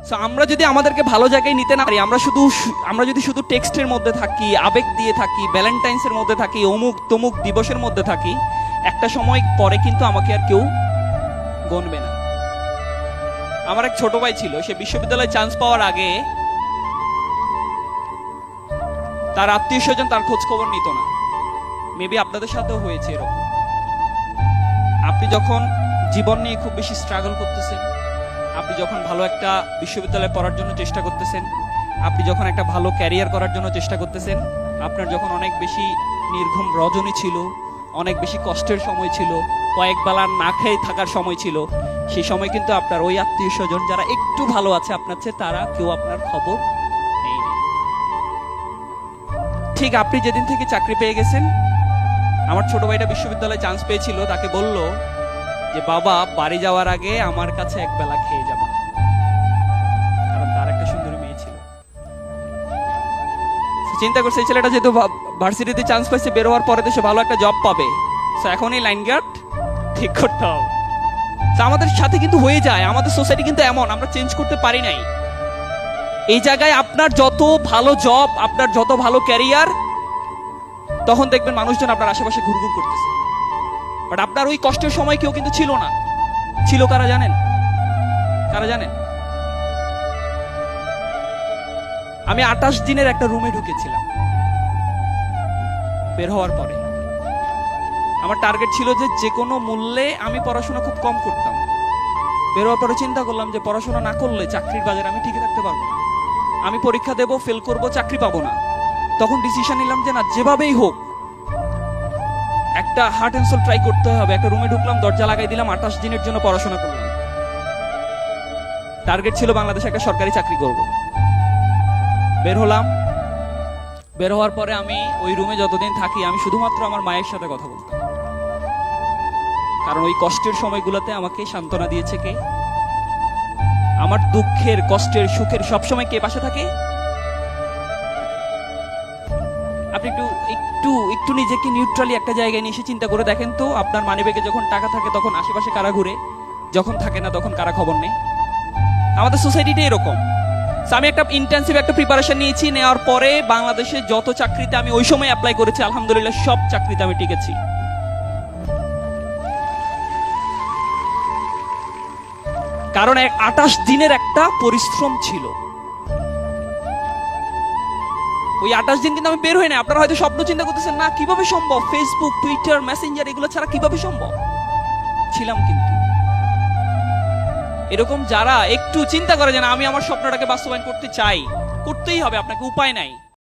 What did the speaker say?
So আমরা যদি আমাদেরকে ভালো জায়গায় নিতে না পারি, আমরা যদি শুধু টেক্সটের মধ্যে থাকি, আবেগ দিয়ে থাকি, ভ্যালেন্টাইন্সের মধ্যে থাকি, অমুক তমুক দিবসের মধ্যে থাকি, একটা সময় পরে কিন্তু আমাকে আর কেউ গণবে না। আমার এক ছোট ভাই ছিল, সে বিশ্ববিদ্যালয়ে চান্স পাওয়ার আগে তার আত্মীয় স্বজন তার খোঁজ খবর নিত না। মেবি আপনাদের সাথেও হয়েছে এরকম। আপনি যখন জীবন নিয়ে খুব বেশি স্ট্রাগল করতেছেন, আপনি যখন ভালো একটা বিশ্ববিদ্যালয়ে পড়ার জন্য চেষ্টা করতেছেন, আপনি যখন একটা ভালো ক্যারিয়ার করার জন্য চেষ্টা করতেছেন, আপনার যখন অনেক বেশি নির্ঘুম রজনী ছিল, অনেক বেশি কষ্টের সময় ছিল, কয়েক বেলা না খেয়ে থাকার সময় ছিল, সেই সময় কিন্তু আপনার ওই আত্মীয় স্বজন যারা একটু ভালো আছে আপনার চেয়ে, তারা কেউ আপনার খবর নেই। ঠিক আপনি যেদিন থেকে চাকরি পেয়ে গেছেন, আমার ছোট ভাইটা বিশ্ববিদ্যালয়ে চান্স পেয়েছিল, তাকে বলল যে বাবা বাড়ি যাওয়ার আগে আমার কাছে এক বেলা খেয়ে যাবা, কারণ তার একটা সুন্দরী মেয়ে ছিল। চিন্তা করছে এই ছেলেটা যেহেতু ভার্সিটিতে চান্স পাইছে, বের হওয়ার পরে তো সে ভালো একটা জব পাবে, তো এখনই লাইন গার্ড ঠিক করতে হবে। আমাদের সাথে কিন্তু হয়ে যায়, আমাদের সোসাইটি কিন্তু এমন, আমরা চেঞ্জ করতে পারি নাই। এই জায়গায় আপনার যত ভালো জব, আপনার যত ভালো ক্যারিয়ার, তখন দেখবেন মানুষজন আপনার আশেপাশে ঘুরঘুর করতেছে, বাট আপনার ওই কষ্টের সময় কেউ কিন্তু ছিল না। ছিল কারা জানেন? কারা জানেন? আমি 28 দিনের একটা রুমে ঢুকেছিলাম। বের হওয়ার পরে আমার টার্গেট ছিল যে কোনো মূল্যে আমি পড়াশোনা খুব কম করতাম। বের হওয়ার পরে চিন্তা করলাম যে পড়াশোনা না করলে চাকরির বাজারে আমি টিকে থাকতে পারবো না, আমি পরীক্ষা দেব, ফেল করব, চাকরি পাবো না। তখন ডিসিশন নিলাম যে না, যেভাবেই হোক একটা হার্ট অ্যান্ড সোল ট্রাই করতে হবে। একটা রুমে ঢুকলাম, দরজা লাগাই দিলাম, 28 দিনের জন্য পড়াশোনা করলাম। টার্গেট ছিল বাংলাদেশে একটা সরকারি চাকরি করব। বের হলাম। বের হওয়ার পরে আমি ওই রুমে যতদিন থাকি, আমি শুধুমাত্র আমার মায়ের সাথে কথা বলতাম, কারণ ওই কষ্টের সময়গুলোতে আমাকে সান্ত্বনা দিয়েছে কে? আমার দুঃখের, কষ্টের, সুখের সবসময় কে পাশে থাকে? আপনি একটু নিজেকে নিউট্রালি একটা জায়গায় নিয়ে এসে চিন্তা করে দেখেন তো, আপনার মানিব্যাগে যখন টাকা থাকে তখন আশেপাশে কারা ঘুরে, যখন থাকে না তখন কারা খবর নেই? আমাদের সোসাইটিটা এরকম। আমি একটা ইন্টেনসিভ একটা প্রিপারেশন নিয়েছি, নেওয়ার পরে বাংলাদেশে যত চাকরিতে আমি ওই সময় অ্যাপ্লাই করেছি, আলহামদুলিল্লাহ সব চাকরিতে আমি টিকেছি। কারণ 28 দিনের একটা পরিশ্রম ছিল। ওই 28 দিন কিন্তু আমি বের হই না। আপনারা হয়তো স্বপ্ন চিন্তা করতেছেন, না কিভাবে সম্ভব, ফেসবুক, টুইটার, মেসেঞ্জার এগুলো ছাড়া কিভাবে সম্ভব? ছিলাম কিন্তু। এরকম যারা একটু চিন্তা করে যে না, আমি আমার স্বপ্নটাকে বাস্তবায়ন করতে চাই, করতেই হবে, আপনাকে উপায় নাই।